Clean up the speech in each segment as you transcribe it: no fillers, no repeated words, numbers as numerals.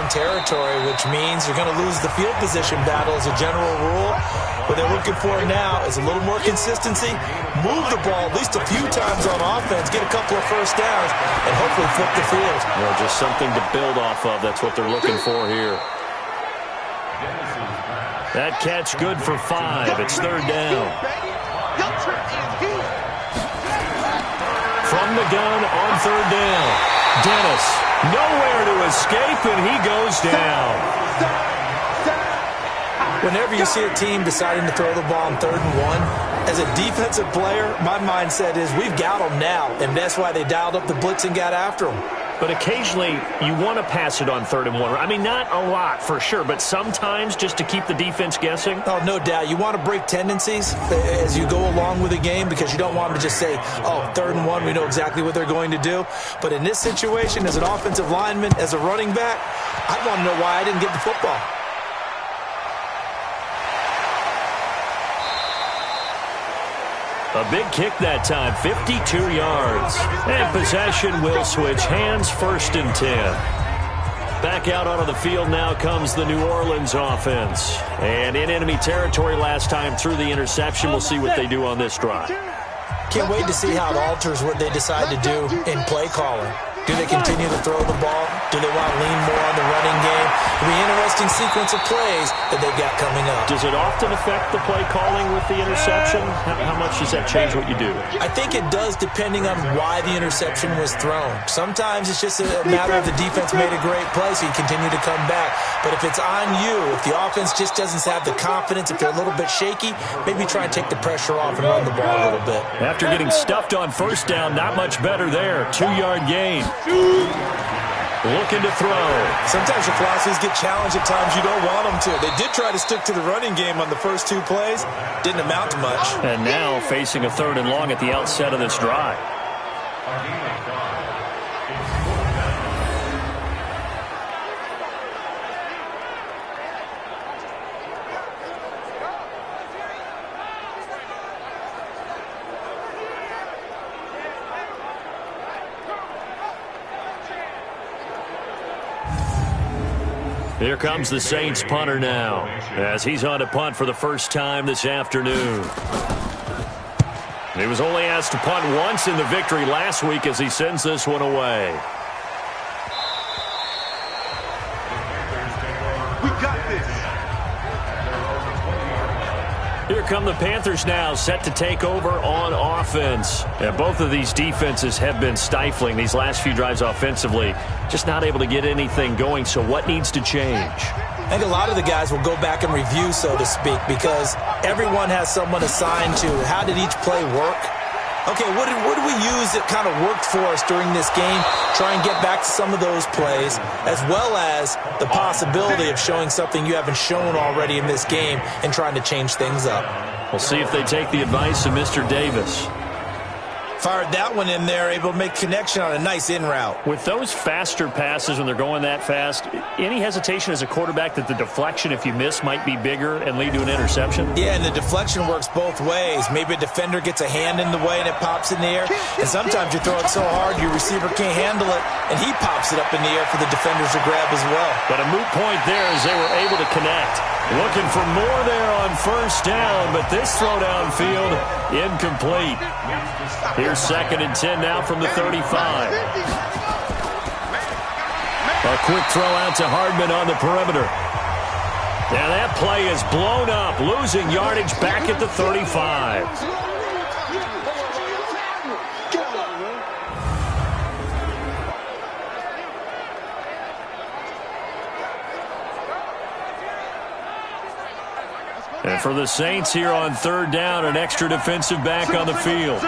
own territory, which means you're going to lose the field position battle as a general rule. What they're looking for now is a little more consistency, move the ball at least a few times on offense, get a couple of first downs, and hopefully flip the field. Well, just something to build off of. That's what they're looking for here. That catch good for 5. It's third down. From the gun on third down. Dennis, nowhere to escape, and he goes down. Whenever you see a team deciding to throw the ball on 3rd and 1, as a defensive player, my mindset is we've got them now, and that's why they dialed up the blitz and got after them. But occasionally, you want to pass it on 3rd and 1. I mean, not a lot for sure, but sometimes just to keep the defense guessing. Oh, no doubt. You want to break tendencies as you go along with the game because you don't want them to just say, oh, 3rd and 1, we know exactly what they're going to do. But in this situation, as an offensive lineman, as a running back, I want to know why I didn't get the football. A big kick that time, 52 yards. And possession will switch hands, 1st and 10. Back out onto the field now comes the New Orleans offense. And in enemy territory last time through the interception. We'll see what they do on this drive. Can't wait to see how it alters what they decide to do in play calling. Do they continue to throw the ball? Do they want to lean more on the running game? It'll be an interesting sequence of plays that they've got coming up. Does it often affect the play calling with the interception? How much does that change what you do? I think it does depending on why the interception was thrown. Sometimes it's just a matter of the defense made a great play, so you continue to come back. But if it's on you, if the offense just doesn't have the confidence, if they're a little bit shaky, maybe try and take the pressure off and run the ball a little bit. After getting stuffed on 1st down, not much better there. 2-yard gain. Looking to throw. Sometimes your philosophies get challenged at times you don't want them to. They did try to stick to the running game on the first 2 plays. Didn't amount to much. And now facing a 3rd and long at the outset of this drive. Here comes the Saints punter now as he's on to punt for the first time this afternoon. He was only asked to punt once in the victory last week as he sends this one away. We got this. Here come the Panthers now, set to take over on offense. And both of these defenses have been stifling these last few drives offensively. Just not able to get anything going, so what needs to change? I think a lot of the guys will go back and review, so to speak, because everyone has someone assigned to how did each play work. Okay, what did we use that kind of worked for us during this game? Try and get back to some of those plays, as well as the possibility of showing something you haven't shown already in this game and trying to change things up. We'll see if they take the advice of Mr. Davis. Fired that one in there, able to make connection on a nice in route. With those faster passes when they're going that fast, any hesitation as a quarterback that the deflection, if you miss, might be bigger and lead to an interception? Yeah, and the deflection works both ways. Maybe a defender gets a hand in the way and it pops in the air. And sometimes you throw it so hard your receiver can't handle it, and he pops it up in the air for the defenders to grab as well. But a moot point there as they were able to connect. Looking for more there on 1st down, but this throw downfield incomplete. Here's 2nd and 10 now from the 35. A quick throw out to Hardman on the perimeter. Now that play is blown up, losing yardage back at the 35. And for the Saints here on 3rd down, an extra defensive back on the field.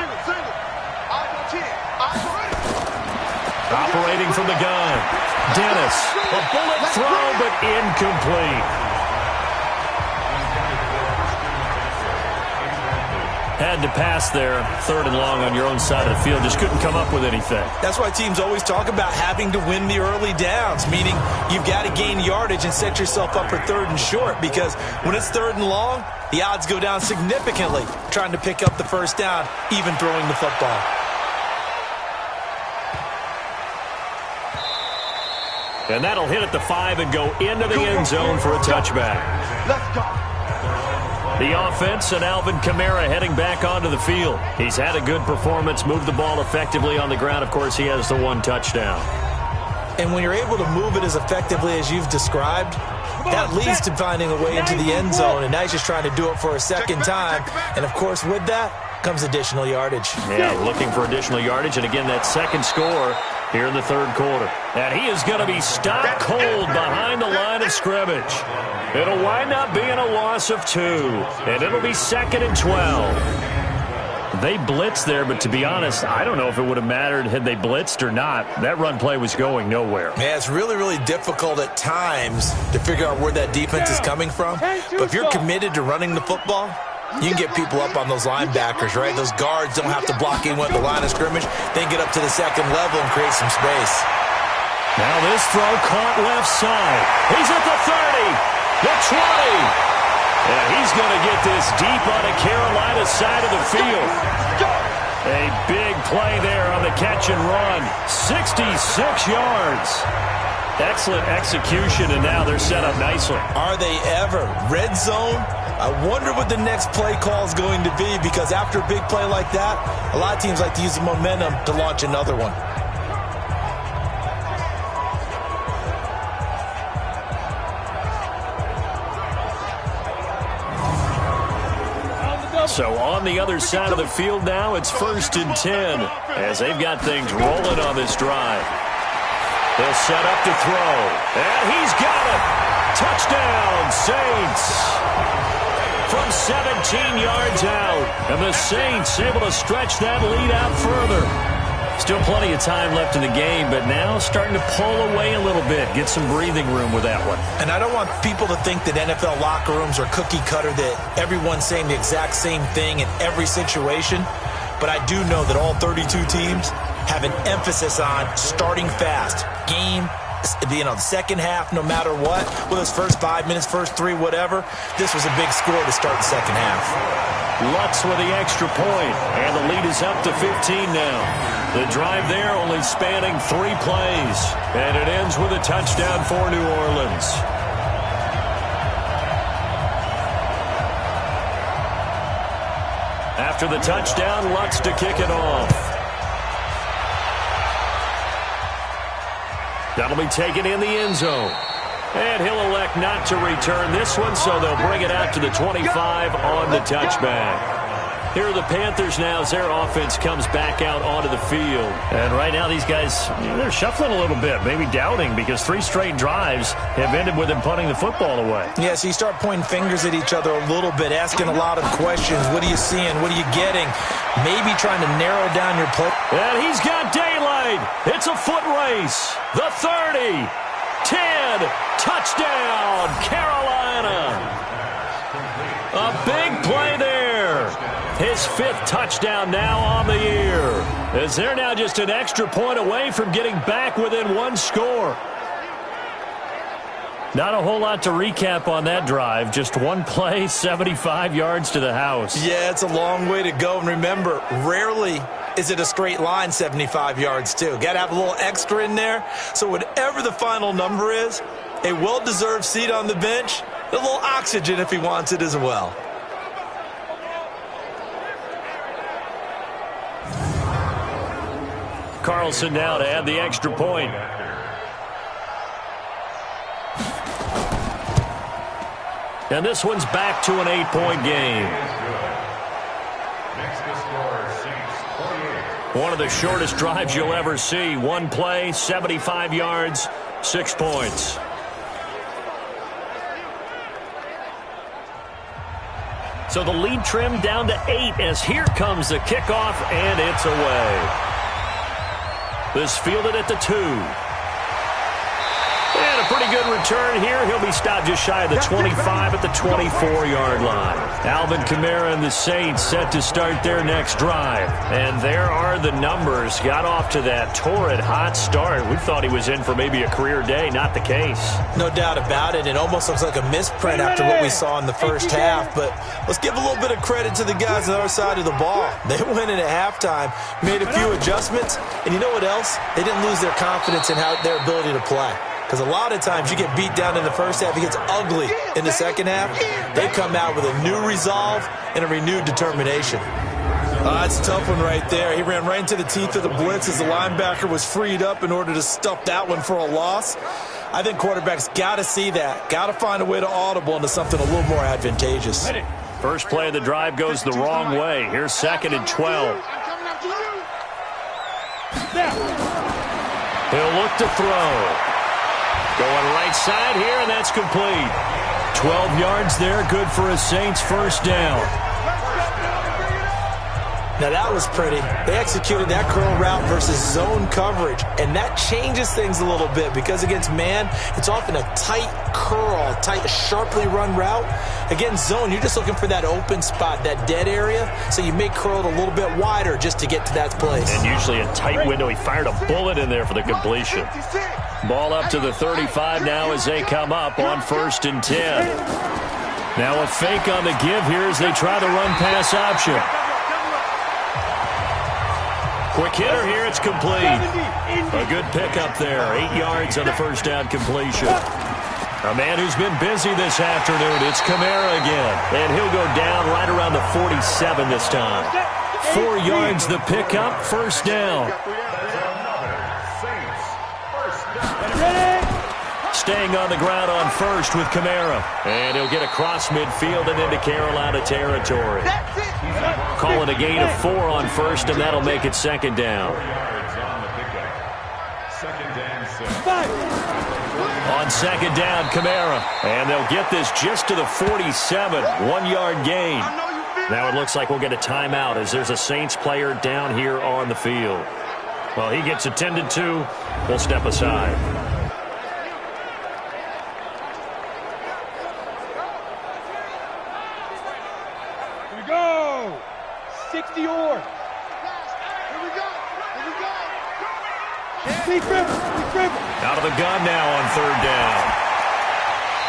Operating from the gun. Dennis, a bullet throw, but incomplete. Had to pass there, 3rd and long on your own side of the field. Just couldn't come up with anything. That's why teams always talk about having to win the early downs, meaning you've got to gain yardage and set yourself up for 3rd and short, because when it's 3rd and long, the odds go down significantly trying to pick up the 1st down, even throwing the football. And that'll hit at the 5 and go into the end zone for a touchback. Let's go. The offense and Alvin Kamara heading back onto the field. He's had a good performance, moved the ball effectively on the ground. Of course, he has the 1 touchdown. And when you're able to move it as effectively as you've described, that leads to finding a way into the end zone. And now he's just trying to do it for a second time. And, of course, with that comes additional yardage. Yeah, looking for additional yardage. And, again, that second score here in the third quarter. And he is going to be stopped cold behind the line of scrimmage. It'll wind up being a loss of 2. And it'll be 2nd and 12. They blitzed there, but to be honest, I don't know if it would have mattered had they blitzed or not. That run play was going nowhere. Yeah, it's really, really difficult at times to figure out where that defense is coming from. But if you're committed to running the football, you can get people up on those linebackers, right? Those guards don't have to block anyone at the line of scrimmage. They can get up to the second level and create some space. Now this throw caught left side. He's at the 30, the 20. And he's going to get this deep on the Carolina side of the field. A big play there on the catch and run. 66 yards. Excellent execution, and now they're set up nicely. Are they ever? Red zone? I wonder what the next play call is going to be, because after a big play like that, a lot of teams like to use the momentum to launch another one. So on the other side of the field now, it's 1st and 10 as they've got things rolling on this drive. They'll set up to throw, and he's got it. Touchdown, Saints. From 17 yards out, and the Saints able to stretch that lead out further. Still plenty of time left in the game, but now starting to pull away a little bit, get some breathing room with that one. And I don't want people to think that NFL locker rooms are cookie cutter, that everyone's saying the exact same thing in every situation. But I do know that all 32 teams have an emphasis on starting fast. The second half, no matter what, whether it's first 5 minutes, first 3, whatever, this was a big score to start the second half. Lutz with the extra point, and the lead is up to 15 now. The drive there only spanning 3 plays, and it ends with a touchdown for New Orleans. After the touchdown, Lutz to kick it off. That'll be taken in the end zone. And he'll elect not to return this one, so they'll bring it out to the 25 on the touchback. Here are the Panthers now as their offense comes back out onto the field. And right now these guys, they're shuffling a little bit, maybe doubting, because 3 straight drives have ended with them punting the football away. Yeah, so you start pointing fingers at each other a little bit, asking a lot of questions. What are you seeing? What are you getting? Maybe trying to narrow down your play. And he's got daylight. It's a foot race. The 30, 10, touchdown, Carolina. A big play there. His 5th touchdown now on the year, as they're now just an extra point away from getting back within 1 score. Not a whole lot to recap on that drive. Just 1 play, 75 yards to the house. Yeah, it's a long way to go. And remember, rarely is it a straight line 75 yards, too. Got to have a little extra in there. So whatever the final number is, a well-deserved seat on the bench, a little oxygen if he wants it as well. Carlson now to add the extra point. And this one's back to an 8-point game. One of the shortest drives you'll ever see. 1 play, 75 yards, 6 points. So the lead trimmed down to 8 as here comes the kickoff, and it's away. This fielded at the 2. And a pretty good return here. He'll be stopped just shy of the 25 at the 24-yard line. Alvin Kamara and the Saints set to start their next drive. And there are the numbers. Got off to that torrid hot start. We thought he was in for maybe a career day. Not the case. No doubt about it. It almost looks like a misprint after what we saw in the first half. But let's give a little bit of credit to the guys on the other side of the ball. They went in at halftime, made a few adjustments, and you know what else? They didn't lose their confidence in their ability to play. Because a lot of times you get beat down in the first half, it gets ugly in the second half. They come out with a new resolve and a renewed determination. That's a tough one right there. He ran right into the teeth of the blitz as the linebacker was freed up in order to stuff that one for a loss. I think quarterbacks got to see that. Got to find a way to audible into something a little more advantageous. First play of the drive goes the wrong way. Here's 2nd and 12. He'll look to throw. Going right side here, and that's complete. 12 yards there, good for a Saints first down. Now that was pretty. They executed that curl route versus zone coverage, and that changes things a little bit because against man, it's often a tight curl, tight, sharply run route. Against zone, you're just looking for that open spot, that dead area, so you make curl a little bit wider just to get to that place. And usually a tight window. He fired a bullet in there for the completion. Ball up to the 35 now as they come up on 1st and 10. Now a fake on the give here as they try the run-pass option. Quick hitter here, it's complete. A good pickup there, 8 yards on the first down completion. A man who's been busy this afternoon, it's Kamara again. And he'll go down right around the 47 this time. 4 yards the pickup, first down. Staying on the ground on first with Kamara. And he'll get across midfield and into Carolina territory. Call it a gain of 4 on first, and that'll make it 2nd down. On 2nd down, Kamara. And they'll get this just to the 47. 1-yard gain. Now it looks like we'll get a timeout as there's a Saints player down here on the field. Well, he gets attended to. We'll step aside. Go! 60 or. Here we go. Big dribble. Out of the gun now on 3rd down.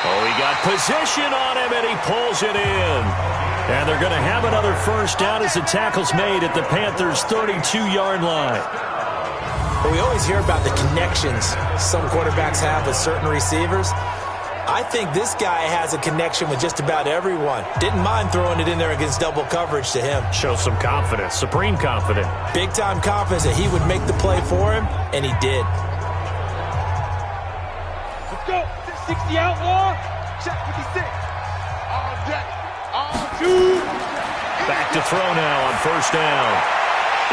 Oh, he got position on him, and he pulls it in. And they're going to have another first down as the tackle's made at the Panthers' 32-yard line. But we always hear about the connections some quarterbacks have with certain receivers. I think this guy has a connection with just about everyone. Didn't mind throwing it in there against double coverage to him. Shows some confidence, supreme confidence. Big-time confidence that he would make the play for him, and he did. Let's go. 60 outlaw. Check 56. All day. All two. Back to throw now on 1st down.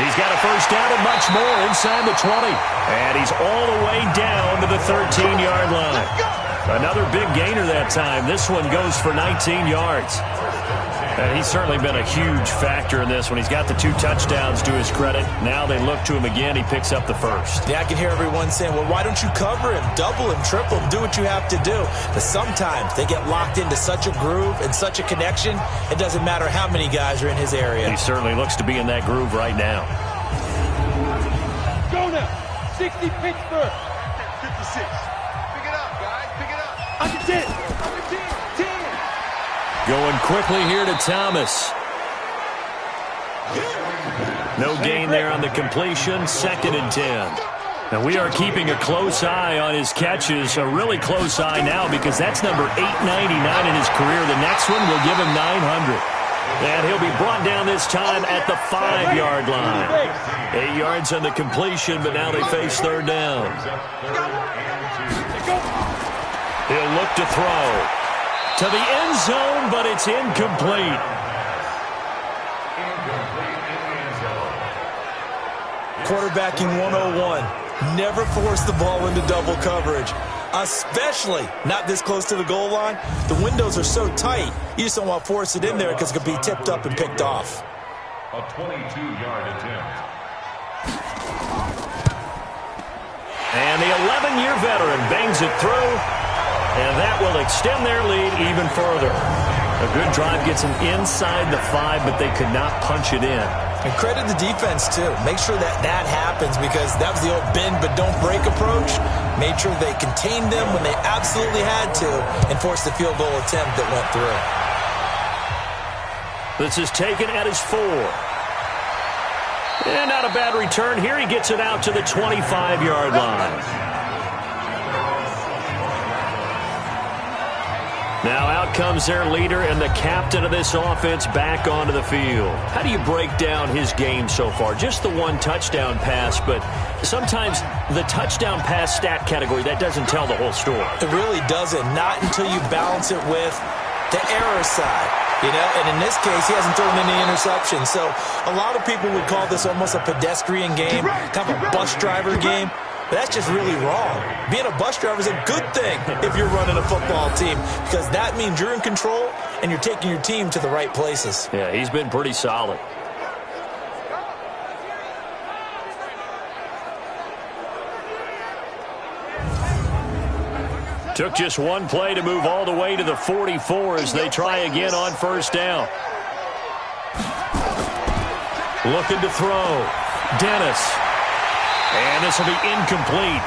He's got a first down and much more inside the 20. And he's all the way down to the 13-yard line. Another big gainer that time. This one goes for 19 yards. And he's certainly been a huge factor in this one. He's got the 2 touchdowns to his credit. Now they look to him again. He picks up the first. Yeah, I can hear everyone saying, well, why don't you cover him, double him, triple him, do what you have to do. But sometimes they get locked into such a groove and such a connection, it doesn't matter how many guys are in his area. He certainly looks to be in that groove right now. Go now. 60 Pittsburgh. 56. Under 10. Going quickly here to Thomas. No gain there on the completion. 2nd and 10. And we are keeping a close eye on his catches. A really close eye now because that's number 899 in his career. The next one will give him 900. And he'll be brought down this time at the 5-yard line. 8 yards on the completion, but now they face 3rd down. He'll look to throw to the end zone, but it's incomplete. Quarterbacking 101. Never force the ball into double coverage, especially not this close to the goal line. The windows are so tight, you just don't want to force it in there because it could be tipped up and picked off. A 22-yard attempt. And the 11-year veteran bangs it through. And that will extend their lead even further. A good drive gets them inside the 5, but they could not punch it in. And credit the defense, too. Make sure that happens because that was the old bend but don't break approach. Made sure they contained them when they absolutely had to and forced the field goal attempt that went through. This is taken at his 4. And not a bad return here. He gets it out to the 25-yard line. Now out comes their leader and the captain of this offense back onto the field. How do you break down his game so far? Just the one touchdown pass, but sometimes the touchdown pass stat category, that doesn't tell the whole story. It really doesn't. Not until you balance it with the error side. You know, and in this case, he hasn't thrown any interceptions. So a lot of people would call this almost a pedestrian game, kind of a bus driver game. But that's just really wrong. Being a bus driver is a good thing if you're running a football team, because that means you're in control and you're taking your team to the right places. Yeah, he's been pretty solid. Took just one play to move all the way to the 44 as they try again on first down. Looking to throw. Dennis. And this will be incomplete.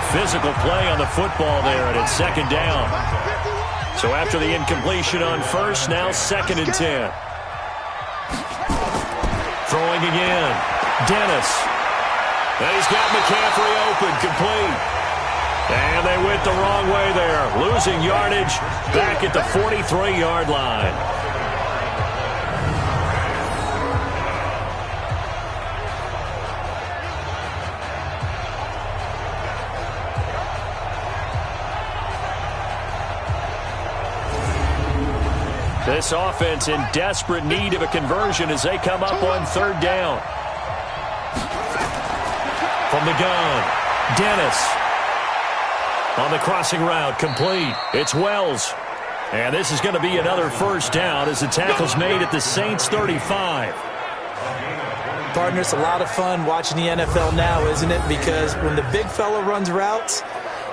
Physical play on the football there, and it's second down. So after the incompletion on first, now 2nd and 10. Throwing again. Dennis. And he's got McCaffrey open, complete. And they went the wrong way there. Losing yardage back at the 43-yard line. This offense in desperate need of a conversion as they come up on 3rd down. From the gun, Dennis. On the crossing route, complete. It's Wells. And this is going to be another first down as the tackle's made at the Saints 35. Partner, it's a lot of fun watching the NFL now, isn't it? Because when the big fella runs routes,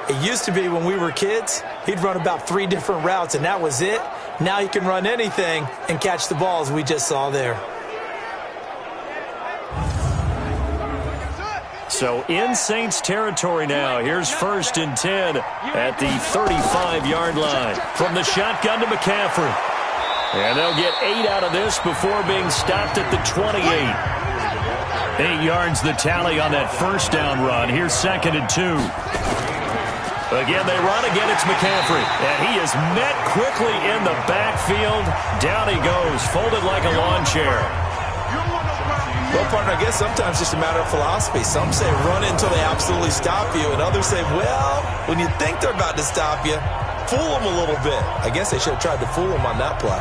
it used to be when we were kids, he'd run about 3 different routes, and that was it. Now he can run anything and catch the balls we just saw there. So in Saints territory now. Here's 1st and 10 at the 35-yard line. From the shotgun to McCaffrey. And they'll get 8 out of this before being stopped at the 28. 8 yards the tally on that first down run. Here's 2nd and 2. Again, they run. Again, it's McCaffrey. And he is met quickly in the backfield. Down he goes, folded like a lawn chair. Well, partner, I guess sometimes it's just a matter of philosophy. Some say run until they absolutely stop you, and others say, well, when you think they're about to stop you, fool them a little bit. I guess they should have tried to fool them on that play.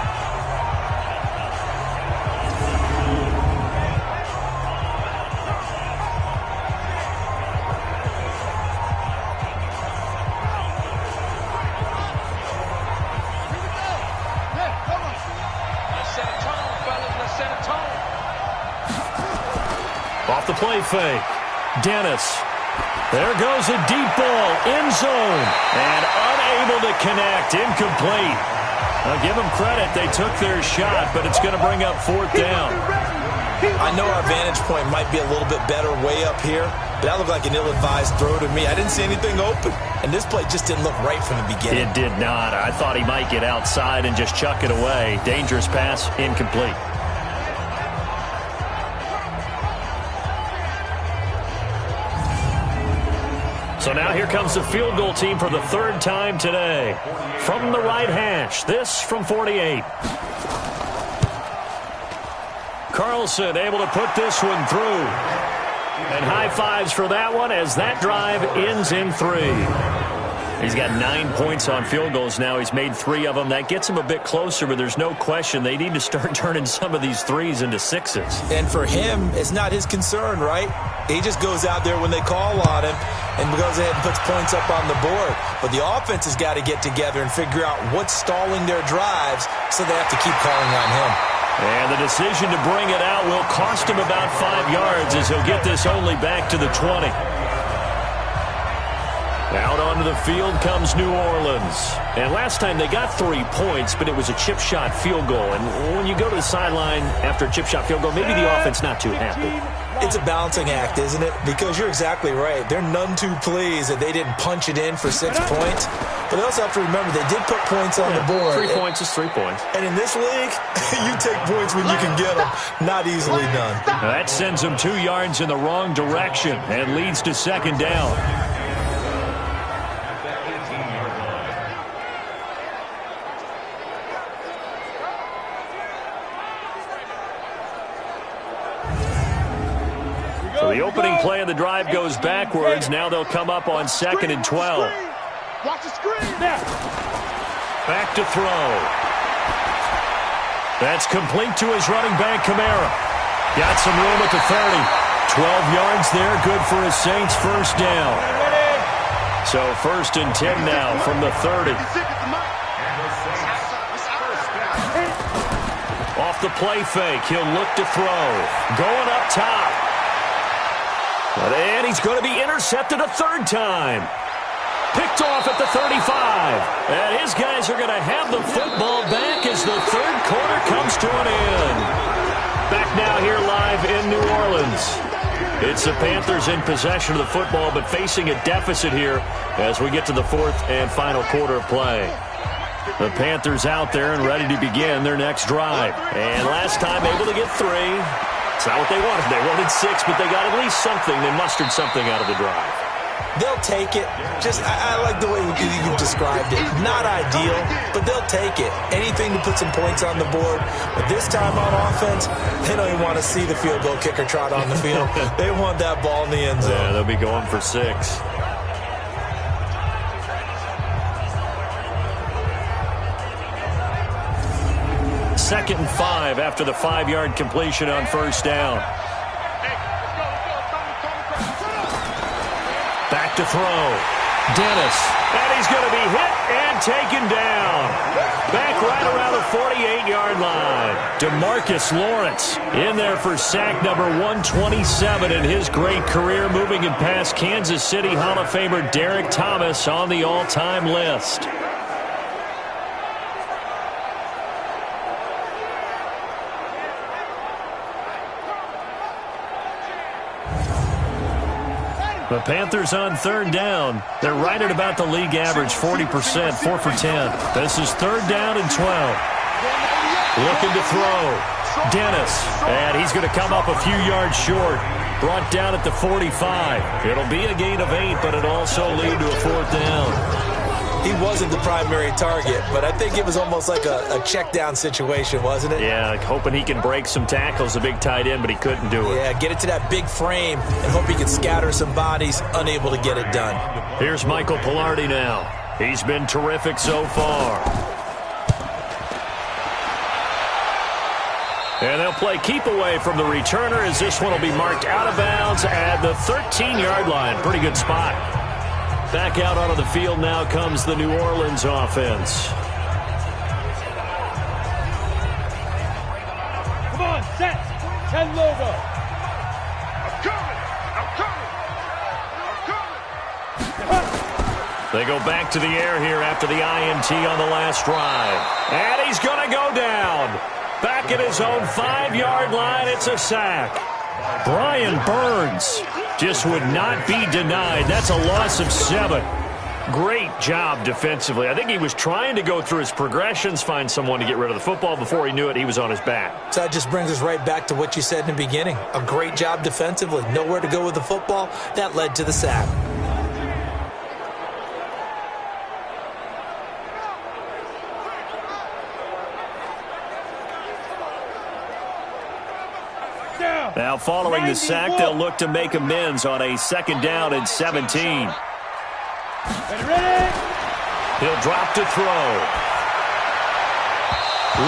Off the play fake. Dennis. There goes a deep ball. End zone. And unable to connect. Incomplete. I'll give them credit. They took their shot, but it's going to bring up 4th down. I know our vantage point might be a little bit better way up here, but that looked like an ill-advised throw to me. I didn't see anything open, and this play just didn't look right from the beginning. It did not. I thought he might get outside and just chuck it away. Dangerous pass. Incomplete. So now here comes the field goal team for the 3rd time today. From the right hash, this from 48. Carlson able to put this one through. And high fives for that one as that drive ends in 3. He's got 9 points on field goals now. He's made 3 of them. That gets him a bit closer, but there's no question they need to start turning some of these 3s into 6s. And for him, it's not his concern, right? He just goes out there when they call on him and goes ahead and puts points up on the board. But the offense has got to get together and figure out what's stalling their drives, so they have to keep calling on him. And the decision to bring it out will cost him about 5 yards as he'll get this only back to the 20. Out onto the field comes New Orleans. And last time they got 3 points, but it was a chip shot field goal. And when you go to the sideline after a chip shot field goal, maybe the offense not too happy. It's a balancing act, isn't it? Because you're exactly right. They're none too pleased that they didn't punch it in for 6 points. But they also have to remember they did put points on the board. 3 points is 3 points. And in this league, you take points when you can get them. Not easily done. That sends them 2 yards in the wrong direction and leads to 2nd down. opening play of the drive goes backwards. Now they'll come up on 2nd and 12. Watch the screen. Back to throw. That's complete to his running back, Kamara. Got some room at the 30. 12 yards there, good for his Saints first down. So 1st and 10 now from the 30. Off the play fake, he'll look to throw. Going up top. And he's going to be intercepted a 3rd time. Picked off at the 35. And his guys are going to have the football back as the 3rd quarter comes to an end. Back now here live in New Orleans. It's the Panthers in possession of the football, but facing a deficit here as we get to the 4th and final quarter of play. The Panthers out there and ready to begin their next drive. And last time able to get 3. It's not what they wanted. They wanted 6, but they got at least something. They mustered something out of the drive. They'll take it. I like the way you've described it. Not ideal, but they'll take it. Anything to put some points on the board. But this time on offense, they don't even want to see the field goal kicker trot on the field. They want that ball in the end zone. Yeah, they'll be going for 6. Second and 5 after the 5-yard completion on 1st down. Back to throw. Dennis. And he's going to be hit and taken down. Back right around the 48-yard line. DeMarcus Lawrence in there for sack number 127 in his great career, moving him past Kansas City Hall of Famer Derek Thomas on the all-time list. The Panthers on 3rd down. They're right at about the league average, 40%, 4 for 10. This is 3rd down and 12. Looking to throw. Dennis. And he's going to come up a few yards short. Brought down at the 45. It'll be a gain of 8, but it'll also lead to a 4th down. He wasn't the primary target, but I think it was almost like a check down situation, wasn't it? Yeah, like hoping he can break some tackles, a big tight end, but he couldn't do it. Yeah, get it to that big frame and hope he can scatter some bodies, unable to get it done. Here's Michael Pilardi now. He's been terrific so far. And they'll play keep away from the returner as this one will be marked out of bounds at the 13-yard line. Pretty good spot. Back out onto the field now comes the New Orleans offense. Come on, set. 10 logo. I'm coming. They go back to the air here after the INT on the last drive. And he's going to go down. Back at his own 5-yard line, it's a sack. Brian Burns just would not be denied. That's a loss of 7. Great job defensively. I think he was trying to go through his progressions, find someone to get rid of the football. Before he knew it, he was on his back. So that just brings us right back to what you said in the beginning. A great job defensively. Nowhere to go with the football. That led to the sack. Now, following the sack, they'll look to make amends on a 2nd down and 17. He'll drop to throw.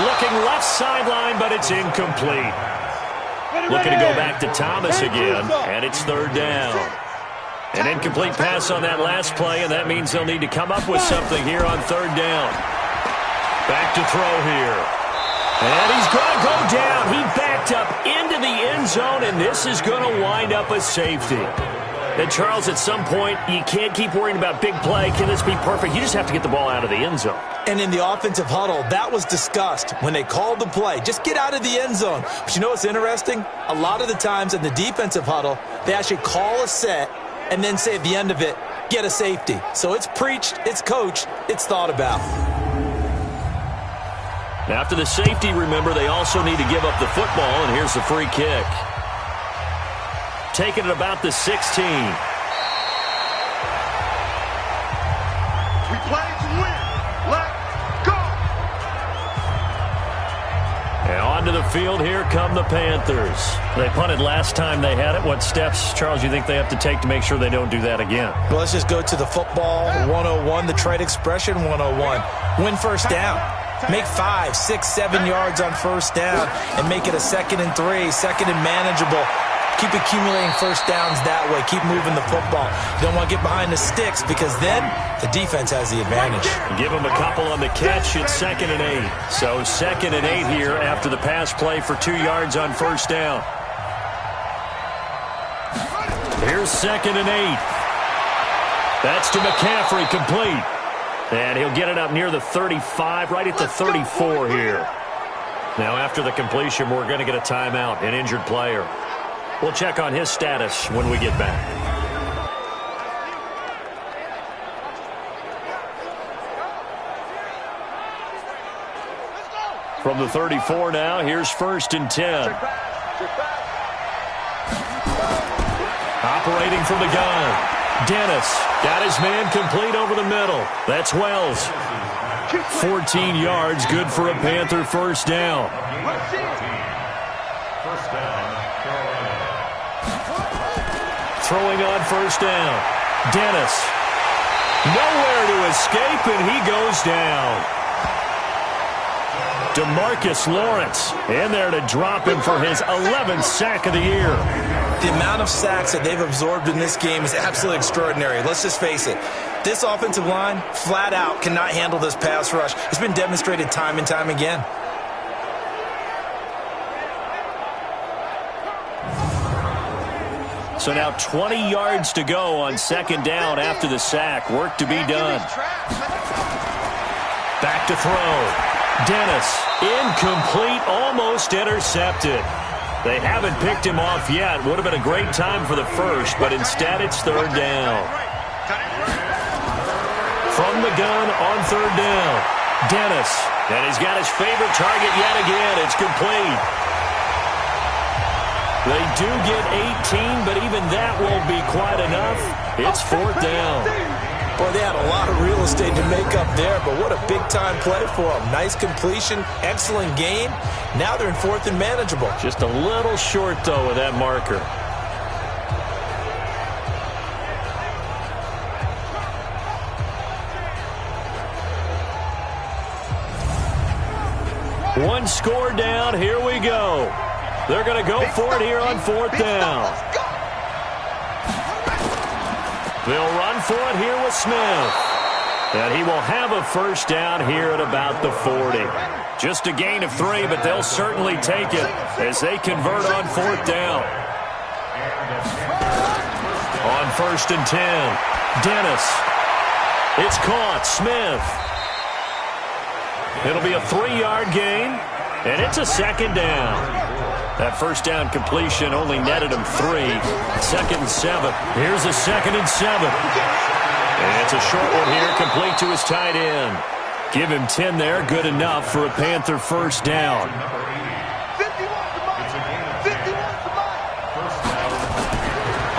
Looking left sideline, but it's incomplete. Looking to go back to Thomas again, and it's 3rd down. An incomplete pass on that last play, and that means they'll need to come up with something here on 3rd down. Back to throw here. And he's going to go down. He backed up into the end zone, and this is going to wind up a safety. And, Charles, at some point, you can't keep worrying about big play. Can this be perfect? You just have to get the ball out of the end zone. And in the offensive huddle, that was discussed when they called the play. Just get out of the end zone. But you know what's interesting? A lot of the times in the defensive huddle, they actually call a set and then say at the end of it, get a safety. So it's preached, it's coached, it's thought about. After the safety, remember, they also need to give up the football, and here's the free kick. Taking it about the 16. We play to win. Let's go. And on to the midfield. Here come the Panthers. They punted last time they had it. What steps, Charles, you think they have to take to make sure they don't do that again? Well, let's just go to the football 101, the trade expression 101. Win first down. Make 5, 6, 7 yards on first down and make it a 2nd and 3, 2nd and manageable. Keep accumulating first downs that way. Keep moving the football. You don't want to get behind the sticks because then the defense has the advantage. Give them a couple on the catch. It's 2nd and 8. So 2nd and 8 here after the pass play for 2 yards on first down. Here's 2nd and 8. That's to McCaffrey, complete. And he'll get it up near the 35, right at the 34 here. Now after the completion, we're going to get a timeout, an injured player. We'll check on his status when we get back. From the 34 now, here's 1st and 10. Operating from the gun. Dennis got his man complete over the middle. That's Wells. 14 yards, good for a Panther first down. First down, Carolina. Throwing on first down. Dennis. Nowhere to escape, and he goes down. DeMarcus Lawrence in there to drop him for his 11th sack of the year. The amount of sacks that they've absorbed in this game is absolutely extraordinary. Let's just face it. This offensive line, flat out, cannot handle this pass rush. It's been demonstrated time and time again. So now 20 yards to go on 2nd down after the sack. Work to be done. Back to throw. Dennis, incomplete, almost intercepted. They haven't picked him off yet. Would have been a great time for the first, but instead it's 3rd down. From the gun on 3rd down. Dennis, and he's got his favorite target yet again. It's complete. They do get 18, but even that won't be quite enough. It's 4th down. Boy, they had a lot of real estate to make up there, but what a big-time play for them. Nice completion, excellent game. Now they're in 4th and manageable. Just a little short, though, with that marker. One score down. Here we go. They're going to go for it here on 4th down. They'll run for it here with Smith. And he will have a first down here at about the 40. Just a gain of 3, but they'll certainly take it as they convert on 4th down. On 1st and 10, Dennis. It's caught. Smith. It'll be a 3-yard gain, and it's a 2nd down. That first down completion only netted him 3. 2nd and 7. Here's a 2nd and 7. And it's a short one here, complete to his tight end. Give him 10 there, good enough for a Panther first down.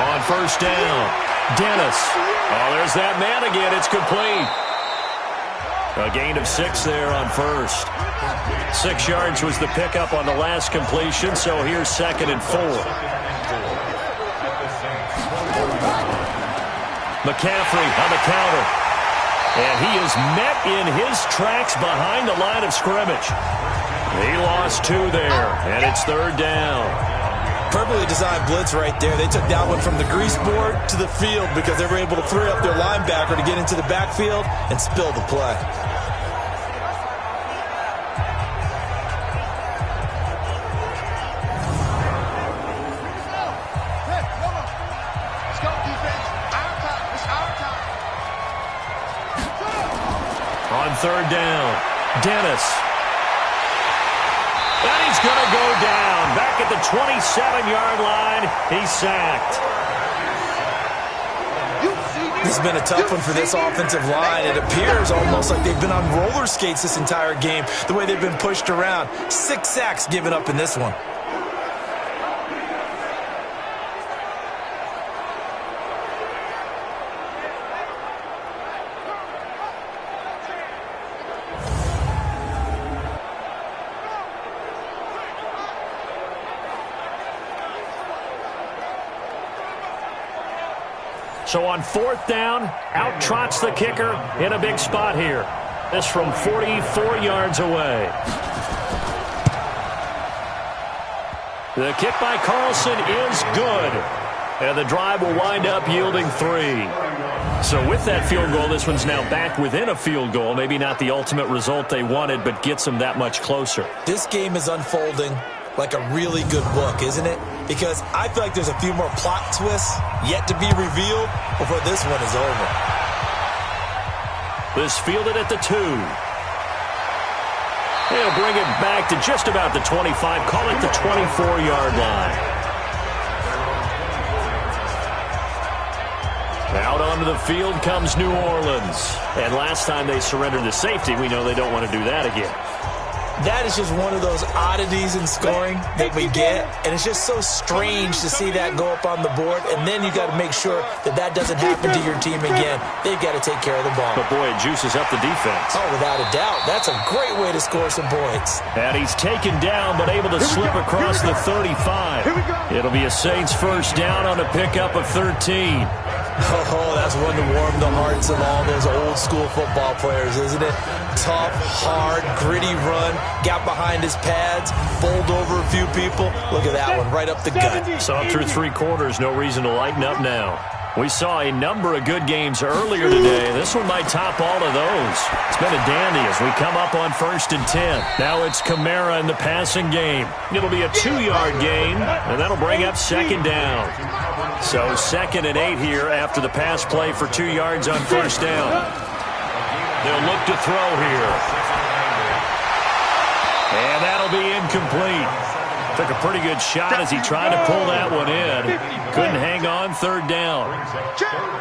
On 1st down, Dennis. Oh, there's that man again. It's complete. A gain of 6 there on 1st. 6 yards was the pickup on the last completion, so here's 2nd and 4. McCaffrey on the counter. And he is met in his tracks behind the line of scrimmage. He lost 2 there, and it's 3rd down. Perfectly designed blitz right there. They took that one from the grease board to the field because they were able to free up their linebacker to get into the backfield and spill the play. On 3rd down, Dennis. And he's going to go down. Back at the 27-yard line, he's sacked. This has been a tough one for this offensive line. It appears almost like they've been on roller skates this entire game, the way they've been pushed around. 6 sacks given up in this one. So on 4th down, out trots the kicker in a big spot here. This from 44 yards away. The kick by Carlson is good. And the drive will wind up yielding 3. So with that field goal, this one's now back within a field goal. Maybe not the ultimate result they wanted, but gets them that much closer. This game is unfolding like a really good book, isn't it? Because I feel like there's a few more plot twists yet to be revealed before this one is over. This fielded at the 2. They'll bring it back to just about the 25, call it the 24-yard line. Out onto the field comes New Orleans. And last time they surrendered the safety, we know they don't want to do that again. That is just one of those oddities in scoring that we get, and it's just so strange to see that go up on the board, and then you got to make sure that that doesn't happen to your team again. They've got to take care of the ball. But, boy, it juices up the defense. Oh, without a doubt. That's a great way to score some points. And he's taken down, but able to slip across the 35. It'll be a Saints first down on a pickup of 13. Oh, that's one to warm the hearts of all those old-school football players, isn't it? Tough, hard, gritty run, got behind his pads, bowled over a few people. Look at that one, right up the gut. Saw through 3 quarters, no reason to lighten up now. We saw a number of good games earlier today. This one might top all of those. It's been a dandy as we come up on 1st and 10. Now it's Kamara in the passing game. It'll be a 2-yard gain, and that'll bring up 2nd down. So 2nd and 8 here after the pass play for 2 yards on 1st down. They'll look to throw here. And that'll be incomplete. Took a pretty good shot as he tried to pull that one in. Couldn't hang on 3rd down.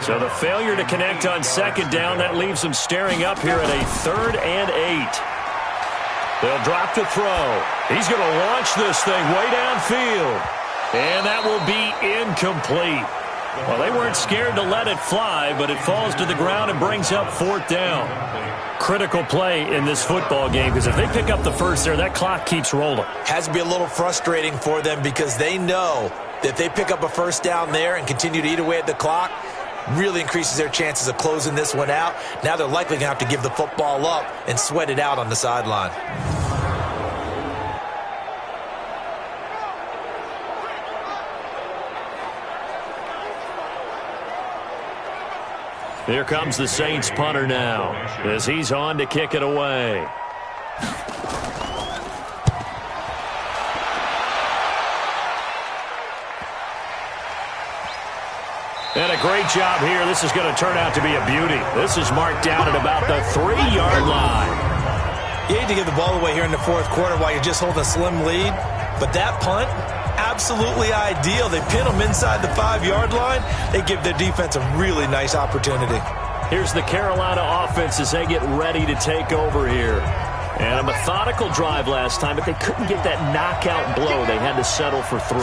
So the failure to connect on 2nd down, that leaves them staring up here at a 3rd and 8. They'll drop to throw. He's going to launch this thing way downfield. And that will be incomplete. Well, they weren't scared to let it fly, but it falls to the ground and brings up 4th down. Critical play in this football game, because if they pick up the first there, that clock keeps rolling. Has to be a little frustrating for them because they know that if they pick up a first down there and continue to eat away at the clock, really increases their chances of closing this one out. Now they're likely going to have to give the football up and sweat it out on the sideline. Here comes the Saints punter now as he's on to kick it away. And a great job here. This is going to turn out to be a beauty. This is marked down at about the 3-yard line. You hate to give the ball away here in the 4th quarter while you're just holding a slim lead, but that punt, absolutely ideal. They pin them inside the 5-yard line. They give their defense a really nice opportunity. Here's the Carolina offense as they get ready to take over here. And a methodical drive last time, but they couldn't get that knockout blow. They had to settle for 3.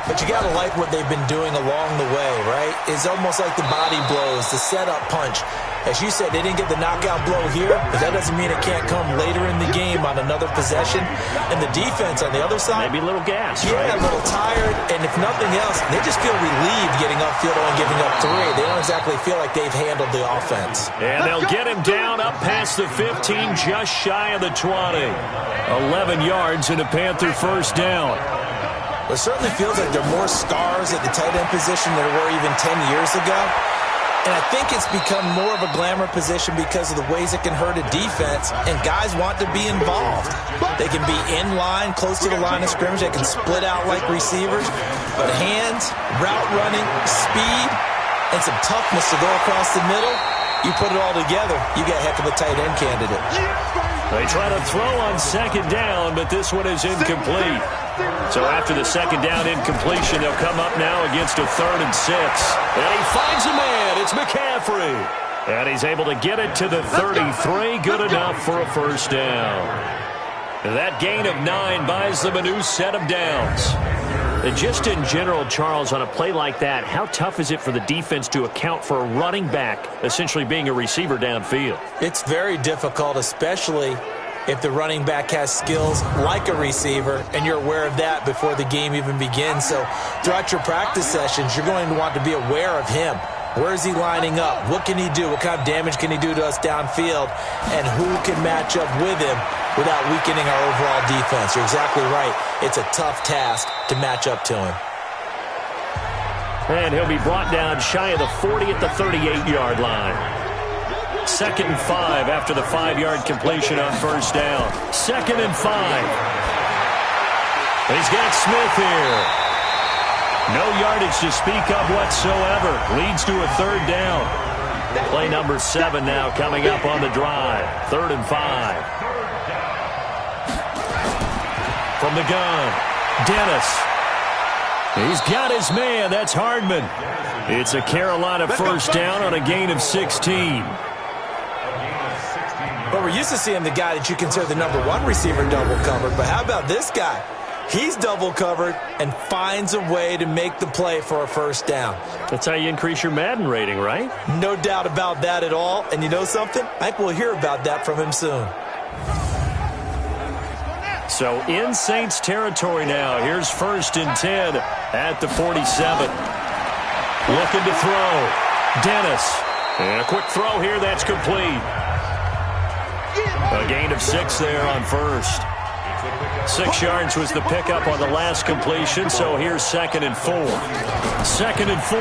But you got to like what they've been doing along the way, right? It's almost like the body blows, the setup punch. As you said, they didn't get the knockout blow here, but that doesn't mean it can't come later in the game on another possession. And the defense on the other side, maybe a little gas, right? A little tired, and if nothing else, they just feel relieved getting upfield and giving up 3. They don't exactly feel like they've handled the offense. And they'll get him down up past the 15, just shy of the 20. 11 yards and a Panther first down. It certainly feels like there are more stars at the tight end position than there were even 10 years ago. And I think it's become more of a glamour position because of the ways it can hurt a defense, and guys want to be involved. They can be in line, close to the line of scrimmage. They can split out like receivers. But hands, route running, speed, and some toughness to go across the middle, you put it all together, you got a heck of a tight end candidate. They try to throw on 2nd down, but this one is incomplete. So after the 2nd down incompletion, they'll come up now against a 3rd and 6. And he finds a man. It's McCaffrey. And he's able to get it to the 33. Good enough for a first down. That gain of 9 buys them a new set of downs. And just in general, Charles, on a play like that, how tough is it for the defense to account for a running back essentially being a receiver downfield? It's very difficult, especially if the running back has skills like a receiver, and you're aware of that before the game even begins. So throughout your practice sessions, you're going to want to be aware of him. Where is he lining up? What can he do? What kind of damage can he do to us downfield? And who can match up with him without weakening our overall defense? You're exactly right. It's a tough task to match up to him. And he'll be brought down shy of the 40 at the 38-yard line. 2nd and 5 after the 5-yard completion on first down. 2nd and 5. He's got Smith here. No yardage to speak of whatsoever. Leads to a 3rd down. Play number 7 now coming up on the drive. 3rd and 5. From the gun, Dennis. He's got his man. That's Hardman. It's a Carolina first down on a gain of 16. Well, we're used to seeing the guy that you consider the number 1 receiver double covered, but how about this guy? He's double covered and finds a way to make the play for a first down. That's how you increase your Madden rating, right? No doubt about that at all. And you know something? I think we'll hear about that from him soon. So in Saints territory now. Here's 1st and 10 at the 47. Looking to throw. Dennis. And a quick throw here. That's complete. A gain of 6 there on first. 6 yards was the pickup on the last completion, so here's 2nd and 4. 2nd and 4.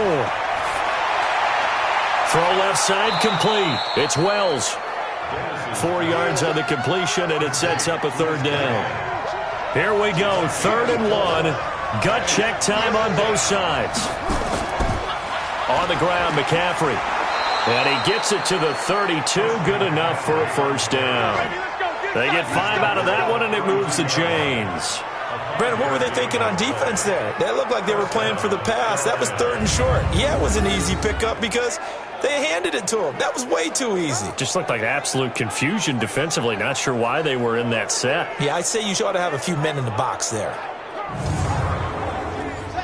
Throw left side complete. It's Wells. 4 yards on the completion, and it sets up a 3rd down. Here we go, 3rd and 1. Gut check time on both sides. On the ground, McCaffrey. And he gets it to the 32. Good enough for a first down. They get 5 out of that one, and it moves the chains. Brandon, what were they thinking on defense there? They looked like they were playing for the pass. That was 3rd and short. Yeah, it was an easy pickup because they handed it to him. That was way too easy. Just looked like absolute confusion defensively. Not sure why they were in that set. Yeah, I'd say you ought to have a few men in the box there.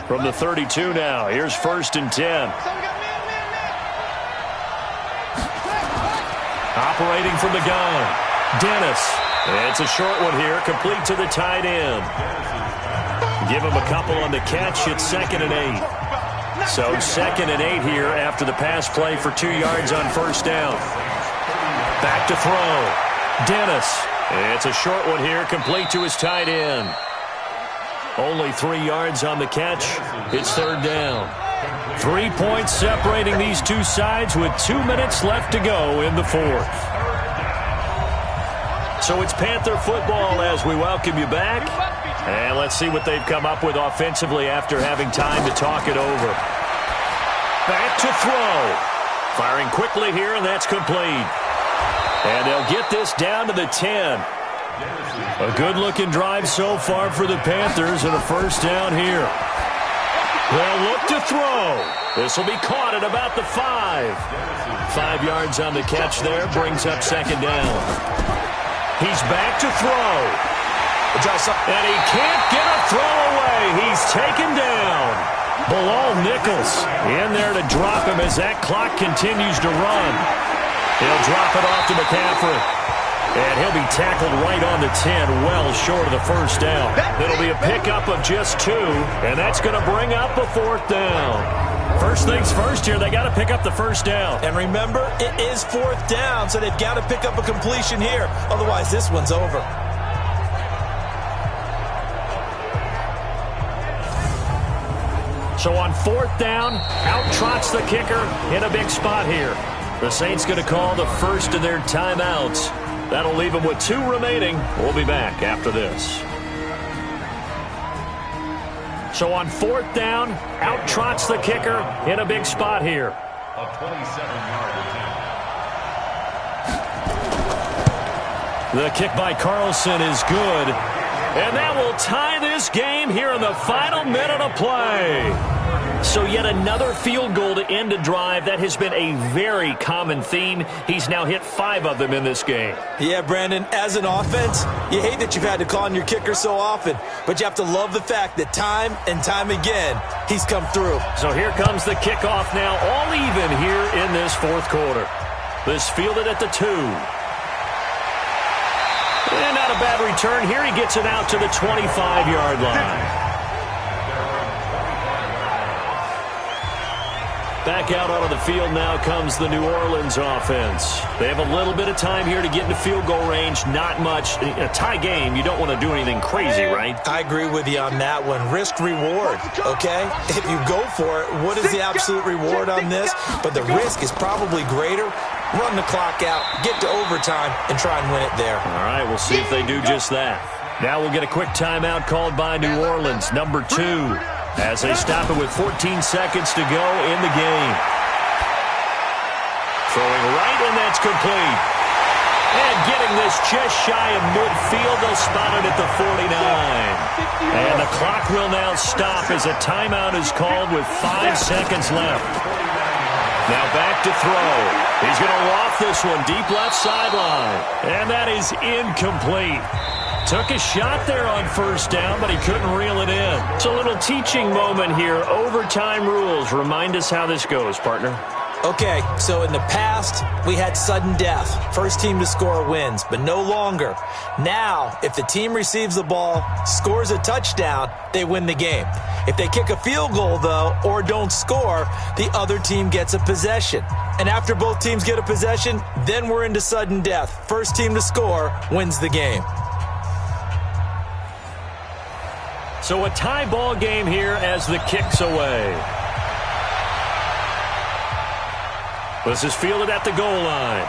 From the 32 now, here's 1st and 10. Operating from the gun, Dennis. It's a short one here, complete to the tight end. Give him a couple on the catch. It's 2nd and 8. So 2nd and 8 here after the pass play for 2 yards on first down. Back to throw. Dennis. It's a short one here, complete to his tight end. Only 3 yards on the catch. It's 3rd down. 3 points separating these two sides with 2 minutes left to go in the 4th. So it's Panther football as we welcome you back. And let's see what they've come up with offensively after having time to talk it over. Back to throw. Firing quickly here, and that's complete. And they'll get this down to the 10. A good-looking drive so far for the Panthers, and a first down here. They'll look to throw. This will be caught at about the 5. 5 yards on the catch there, brings up 2nd down. He's back to throw. And he can't get a throw away. He's taken down. Bilal Nichols in there to drop him as that clock continues to run. He'll drop it off to McCaffrey. And he'll be tackled right on the 10, well short of the first down. It'll be a pickup of just 2, and that's going to bring up a 4th down. First things first here, they got to pick up the first down. And remember, it is 4th down, so they've got to pick up a completion here. Otherwise, this one's over. So on 4th down, out trots the kicker in a big spot here. The Saints going to call the first of their timeouts. That'll leave them with 2 remaining. We'll be back after this. So on 4th down, out trots the kicker in a big spot here. A 27-yard attempt. The kick by Carlson is good. And that will tie this game here in the final minute of play. So yet another field goal to end a drive. That has been a very common theme. He's now hit 5 of them in this game. Yeah, Brandon, as an offense, you hate that you've had to call on your kicker so often, but you have to love the fact that time and time again, he's come through. So here comes the kickoff now, all even here in this 4th quarter. This fielded at the 2. And not a bad return here. He gets it out to the 25-yard line. Back out onto the field now comes the New Orleans offense. They have a little bit of time here to get into field goal range. Not much. A tie game, you don't want to do anything crazy, right? I agree with you on that one. Risk reward, okay? If you go for it, what is the absolute reward on this? But the risk is probably greater. Run the clock out, get to overtime, and try and win it there. All right, we'll see if they do just that. Now we'll get a quick timeout called by New Orleans, number 2. As they stop it with 14 seconds to go in the game. Throwing right, and that's complete. And getting this just shy of midfield, they'll spot it at the 49. And the clock will now stop as a timeout is called with 5 seconds left. Now back to throw. He's going to waft this one deep left sideline. And that is incomplete. Took a shot there on first down, but he couldn't reel it in. It's a little teaching moment here. Overtime rules. Remind us how this goes, partner. Okay, so in the past, we had sudden death. First team to score wins, but no longer. Now, if the team receives the ball, scores a touchdown, they win the game. If they kick a field goal, though, or don't score, the other team gets a possession. And after both teams get a possession, then we're into sudden death. First team to score wins the game. So a tie ball game here as the kick's away. This is fielded at the goal line.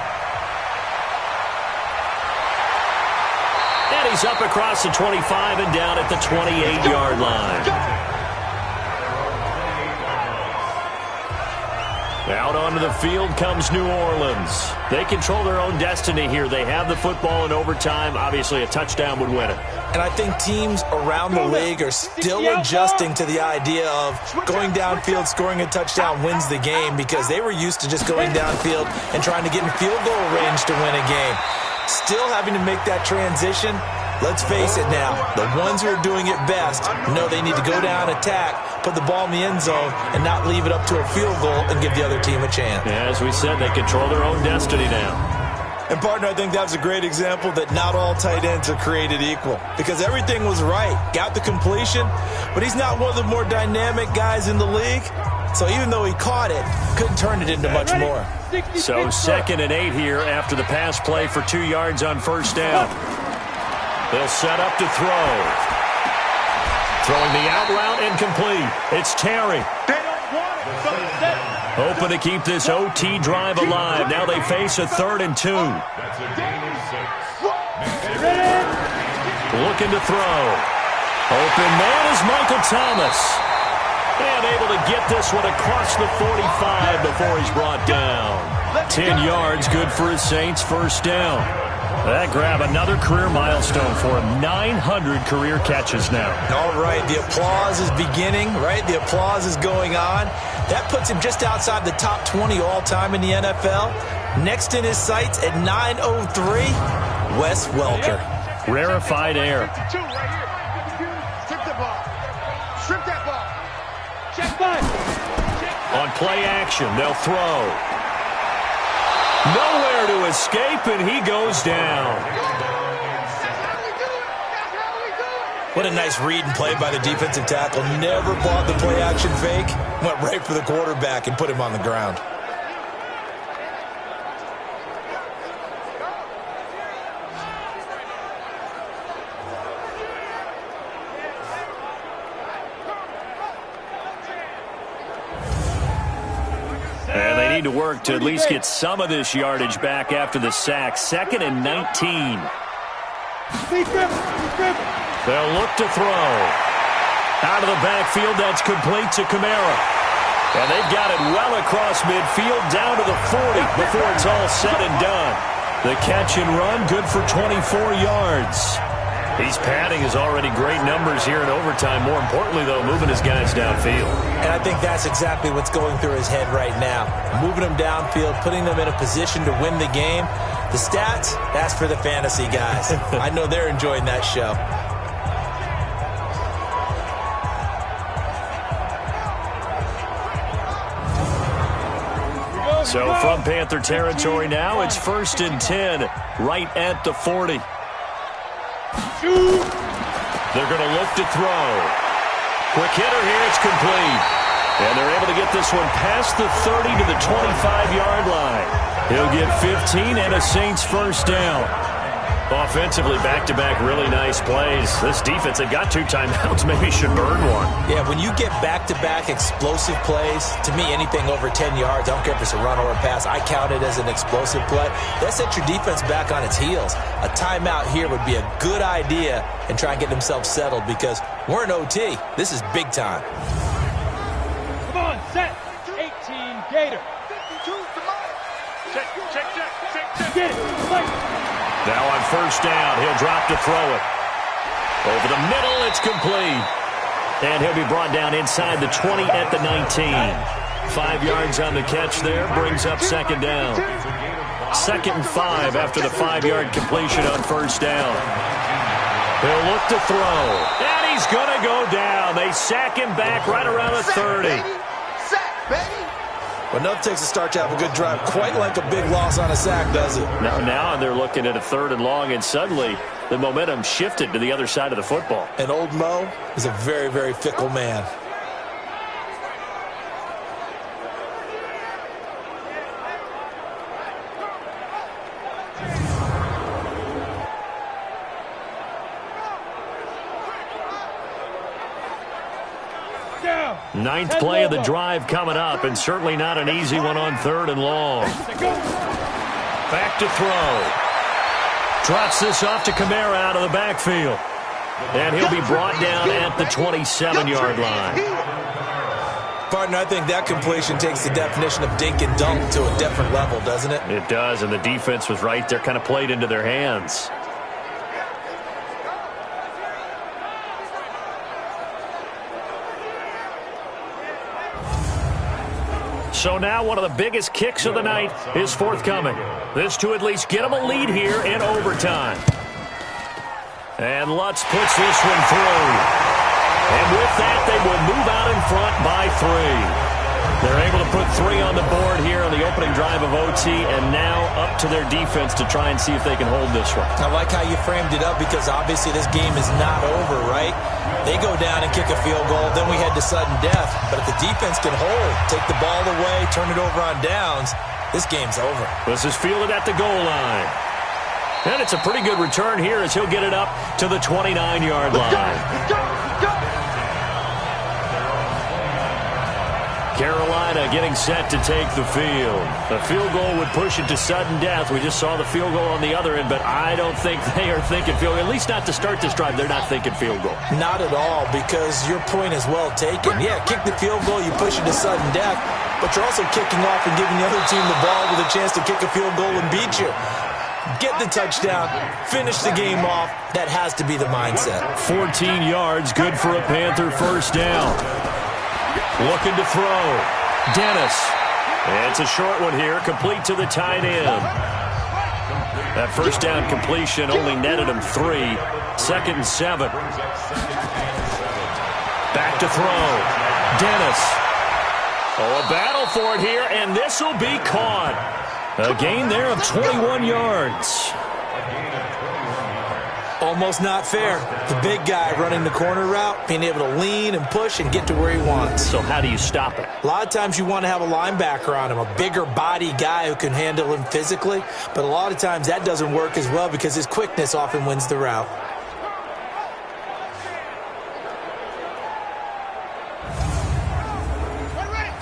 And he's up across the 25 and down at the 28-yard line. Out onto the field comes New Orleans. They control their own destiny here. They have the football in overtime. Obviously, a touchdown would win it. And I think teams around the league are still adjusting to the idea of going downfield, scoring a touchdown wins the game, because they were used to just going downfield and trying to get in field goal range to win a game. Still having to make that transition. Let's face it now, the ones who are doing it best know they need to go down, attack, put the ball in the end zone, and not leave it up to a field goal and give the other team a chance. Yeah, as we said, they control their own destiny now. And, partner, I think that was a great example that not all tight ends are created equal, because everything was right. Got the completion, but he's not one of the more dynamic guys in the league. So even though he caught it, couldn't turn it into much more. So 2nd and 8 here after the pass play for 2 yards on first down. They'll set up to throw. Throwing the out route incomplete. It's Terry. Hoping to keep this OT drive alive. Now they face a 3rd and 2. Looking to throw. Open man is Michael Thomas. And able to get this one across the 45 before he's brought down. 10 yards, good for his Saints, first down. That grab another career milestone for him. 900 career catches now. All right, the applause is beginning, right? The applause is going on. That puts him just outside the top 20 all-time in the NFL. Next in his sights at 903, Wes Welker. Rarefied air. Strip the ball. Strip that ball. Check back. On play action, they'll throw. Nowhere to escape, and he goes down. What a nice read and play by the defensive tackle. Never bought the play action fake. Went right for the quarterback and put him on the ground. And they need to work to at least get some of this yardage back after the sack. 2nd and 19. They'll look to throw. Out of the backfield, that's complete to Kamara. And they've got it well across midfield, down to the 40 before it's all said and done. The catch and run, good for 24 yards. He's padding his already great numbers here in overtime. More importantly, though, moving his guys downfield. And I think that's exactly what's going through his head right now. Moving them downfield, putting them in a position to win the game. The stats, that's for the fantasy guys. I know they're enjoying that show. So from Panther territory now, it's 1st and 10, right at the 40. They're going to look to throw. Quick hitter here, it's complete. And they're able to get this one past the 30 to the 25-yard line. He'll get 15 and a Saints first down. Offensively, back-to-back really nice plays. This defense, they've got 2 timeouts, maybe should burn one. Yeah, when you get back-to-back explosive plays, to me, anything over 10 yards, I don't care if it's a run or a pass, I count it as an explosive play. That sets your defense back on its heels. A timeout here would be a good idea and try and get themselves settled because we're in OT. This is big time. Come on, set. 18, Gator. 52, check. Get it, fight. Now on first down, he'll drop to throw it. Over the middle, it's complete. And he'll be brought down inside the 20 at the 19. 5 yards on the catch there, brings up second down. 2nd and 5 after the 5-yard completion on first down. He'll look to throw. And he's going to go down. They sack him back right around the 30. Sack, baby. Well, enough takes a start to have a good drive. Quite like a big loss on a sack, does it? Now they're looking at a 3rd and long, and suddenly the momentum shifted to the other side of the football. And old Mo is a very, very fickle man. Ninth play of the drive coming up, and certainly not an easy one on 3rd and long. Back to throw. Drops this off to Kamara out of the backfield. And he'll be brought down at the 27-yard line. Partner, I think that completion takes the definition of dink and dunk to a different level, doesn't it? It does, and the defense was right there, kind of played into their hands. So now one of the biggest kicks of the night is forthcoming. This to at least get them a lead here in overtime. And Lutz puts this one through. And with that, they will move out in front by 3. They're able to put 3 on the board here on the opening drive of OT, and now up to their defense to try and see if they can hold this one. I like how you framed it up because obviously this game is not over, right? They go down and kick a field goal, then we head to sudden death. But if the defense can hold, take the ball away, turn it over on downs, this game's over. This is fielded at the goal line. And it's a pretty good return here as he'll get it up to the 29-yard line. Go. Carolina getting set to take the field. A field goal would push it to sudden death. We just saw the field goal on the other end, but I don't think they are thinking field goal. At least not to start this drive. They're not thinking field goal. Not at all, because your point is well taken. Yeah, kick the field goal, you push it to sudden death, but you're also kicking off and giving the other team the ball with a chance to kick a field goal and beat you. Get the touchdown, finish the game off. That has to be the mindset. 14 yards, good for a Panther first down. Looking to throw. Dennis. It's a short one here, complete to the tight end. That first down completion only netted him 3. 2nd and 7. Back to throw. Dennis. Oh, a battle for it here, and this will be caught. A gain there of 21 yards. Almost not fair. The big guy running the corner route, being able to lean and push and get to where he wants. So how do you stop it? A lot of times you want to have a linebacker on him, a bigger body guy who can handle him physically. But a lot of times that doesn't work as well because his quickness often wins the route.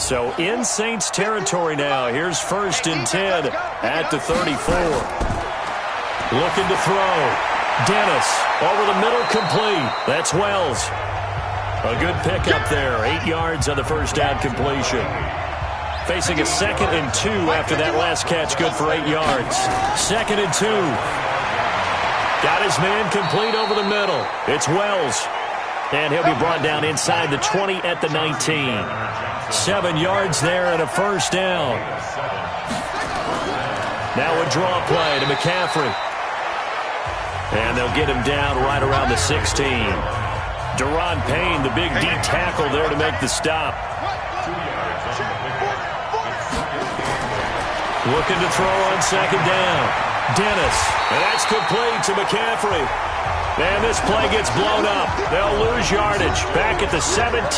So in Saints territory now. Here's 1st and 10 at the 34. Looking to throw. Dennis over the middle, complete. That's Wells. A good pickup there. 8 yards on the first down completion. Facing a 2nd and 2 after that last catch. Good for 8 yards. 2nd and 2. Got his man complete over the middle. It's Wells. And he'll be brought down inside the 20 at the 19. 7 yards there and a first down. Now a draw play to McCaffrey. And they'll get him down right around the 16. Deron Payne, the big D tackle there to make the stop. Looking to throw on 2nd down. Dennis. And that's complete to McCaffrey. And this play gets blown up. They'll lose yardage. Back at the 17.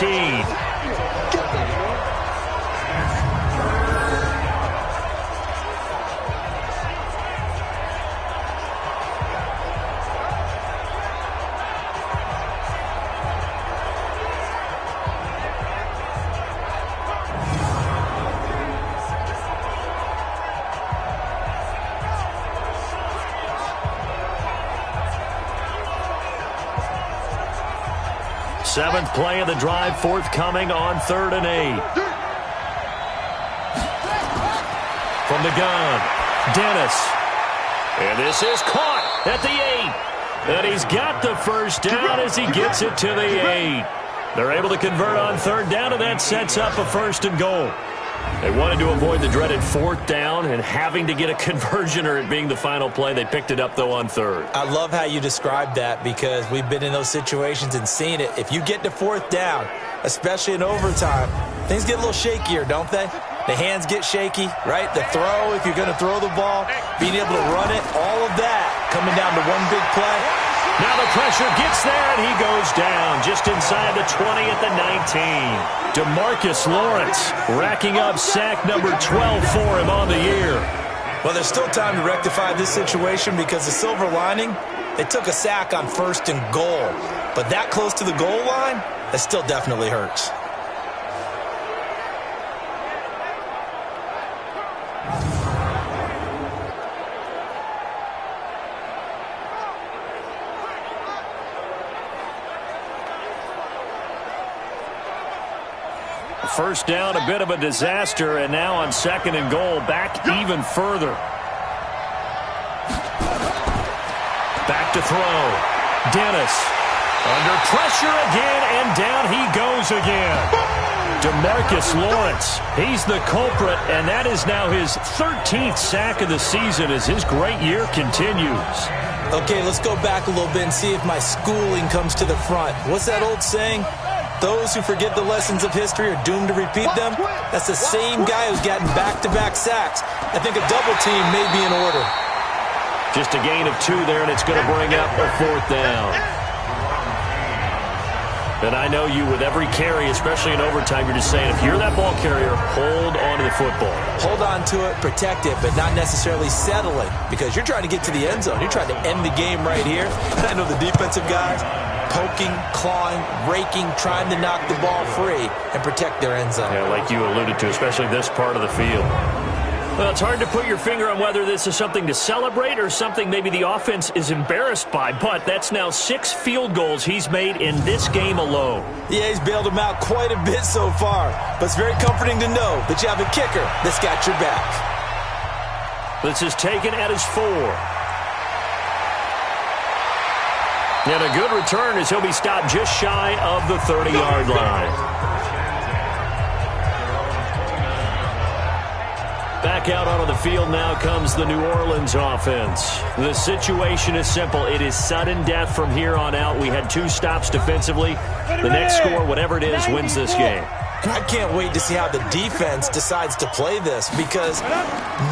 Seventh play of the drive forthcoming on 3rd and 8. From the gun, Dennis. And this is caught at the 8. And he's got the first down as he gets it to the 8. They're able to convert on 3rd down, and that sets up a 1st and goal. They wanted to avoid the dreaded 4th down and having to get a conversion or it being the final play. They picked it up, though, on 3rd. I love how you described that because we've been in those situations and seen it. If you get to 4th down, especially in overtime, things get a little shakier, don't they? The hands get shaky, right? The throw, if you're going to throw the ball, being able to run it, all of that coming down to one big play. Now the pressure gets there, and he goes down just inside the 20 at the 19. DeMarcus Lawrence racking up sack number 12 for him on the year. Well, there's still time to rectify this situation because the silver lining, they took a sack on 1st and goal. But that close to the goal line, that still definitely hurts. First down, a bit of a disaster, and now on 2nd and goal, back even further. Back to throw. Dennis under pressure again, and down he goes again. DeMarcus Lawrence, he's the culprit, and that is now his 13th sack of the season as his great year continues. Okay, let's go back a little bit and see if my schooling comes to the front. What's that old saying? Those who forget the lessons of history are doomed to repeat them. That's the same guy who's gotten back-to-back sacks. I think a double team may be in order. Just a gain of 2 there, and it's going to bring up a 4th down. And I know you, with every carry, especially in overtime, you're just saying, if you're that ball carrier, hold on to the football. Hold on to it, protect it, but not necessarily settling because you're trying to get to the end zone. You're trying to end the game right here. And I know the defensive guys poking, clawing, raking, trying to knock the ball free and protect their end zone. Yeah, like you alluded to, especially this part of the field. Well, it's hard to put your finger on whether this is something to celebrate or something maybe the offense is embarrassed by, but that's now 6 field goals he's made in this game alone. Yeah, he's bailed them out quite a bit so far, but it's very comforting to know that you have a kicker that's got your back. This is taken at his 4. And a good return as he'll be stopped just shy of the 30-yard line. Back out onto the field now comes the New Orleans offense. The situation is simple. It is sudden death from here on out. We had 2 stops defensively. The next score, whatever it is, wins this game. And I can't wait to see how the defense decides to play this because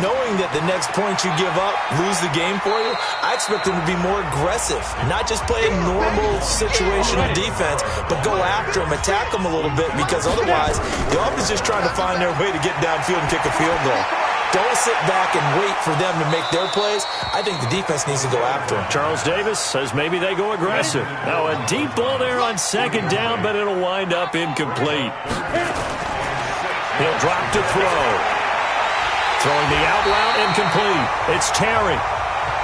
knowing that the next point you give up, lose the game for you, I expect them to be more aggressive. Not just play a normal situational defense, but go after them, attack them a little bit because otherwise the offense is just trying to find their way to get downfield and kick a field goal. Don't sit back and wait for them to make their plays. I think the defense needs to go after them. Charles Davis says maybe they go aggressive. Now a deep ball there on 2nd down, but it'll wind up incomplete. He'll drop to throw. Throwing the out route incomplete. It's Terry.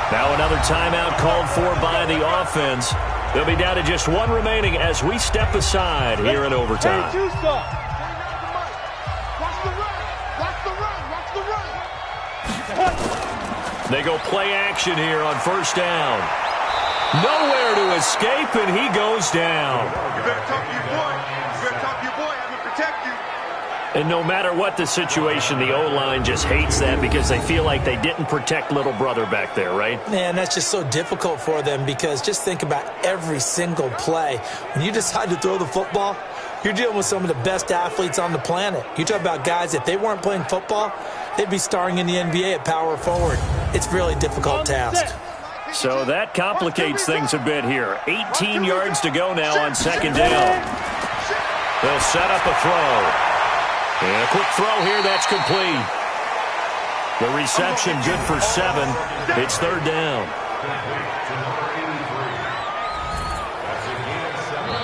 Now another timeout called for by the offense. They'll be down to just 1 remaining as we step aside here in overtime. They go play action here on 1st down. Nowhere to escape, and he goes down. You better talk to your boy. You better talk to your boy. Have him protect you. And no matter what the situation, the O-line just hates that because they feel like they didn't protect little brother back there, right? Man, that's just so difficult for them because just think about every single play. When you decide to throw the football, you're dealing with some of the best athletes on the planet. You talk about guys, if they weren't playing football, they'd be starring in the NBA at power forward. It's a really difficult task. So that complicates things a bit here. 18 yards to go now on 2nd down. They'll set up a throw. And a quick throw here, that's complete. The reception good for 7. It's 3rd down.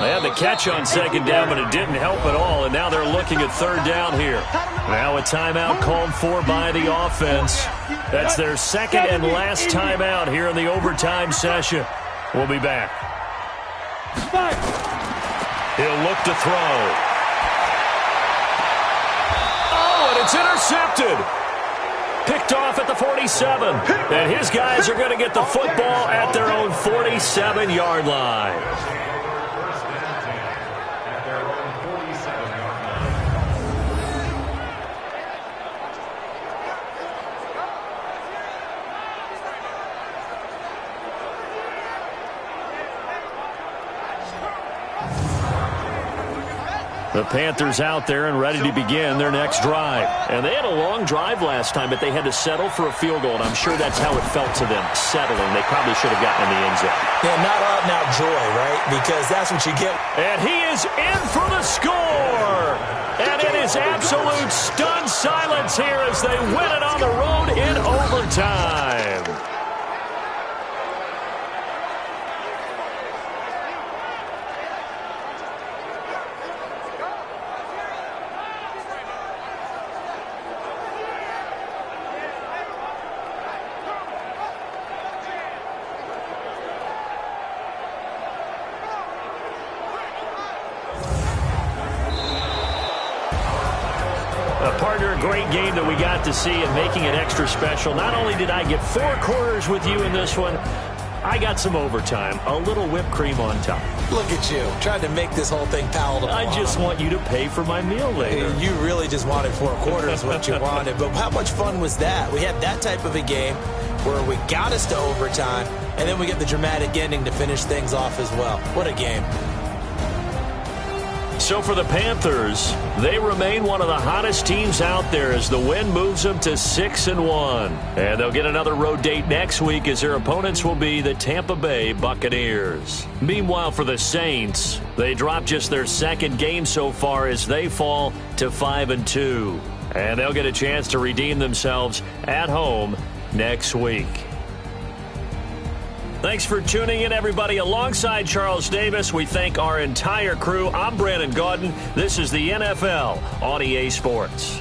They had the catch on 2nd down, but it didn't help at all, and now they're looking at 3rd down here. Now a timeout called for by the offense. That's their 2nd and last timeout here in the overtime session. We'll be back. He'll look to throw. Oh, and it's intercepted. Picked off at the 47. And his guys are going to get the football at their own 47-yard line. First and 10 at their own 47-yard line. The Panthers out there and ready to begin their next drive. And they had a long drive last time, but they had to settle for a field goal, and I'm sure that's how it felt to them, settling. They probably should have gotten in the end zone. Yeah, not out-and-out joy, right? Because that's what you get. And he is in for the score. And it is absolute stunned silence here as they win it on the road in overtime. Partner, a great game that we got to see and making it extra special. Not only did I get 4 quarters with you in this one, I got some overtime, a little whipped cream on top. Look at you, trying to make this whole thing palatable. I just want you to pay for my meal later. You really just wanted 4 quarters what you wanted, but how much fun was that? We had that type of a game where we got us to overtime, and then we get the dramatic ending to finish things off as well. What a game. So for the Panthers, they remain one of the hottest teams out there as the win moves them to 6-1. And they'll get another road date next week as their opponents will be the Tampa Bay Buccaneers. Meanwhile, for the Saints, they dropped just their 2nd game so far as they fall to 5-2. And they'll get a chance to redeem themselves at home next week. Thanks for tuning in, everybody. Alongside Charles Davis, we thank our entire crew. I'm Brandon Gaudin. This is the NFL on EA Sports.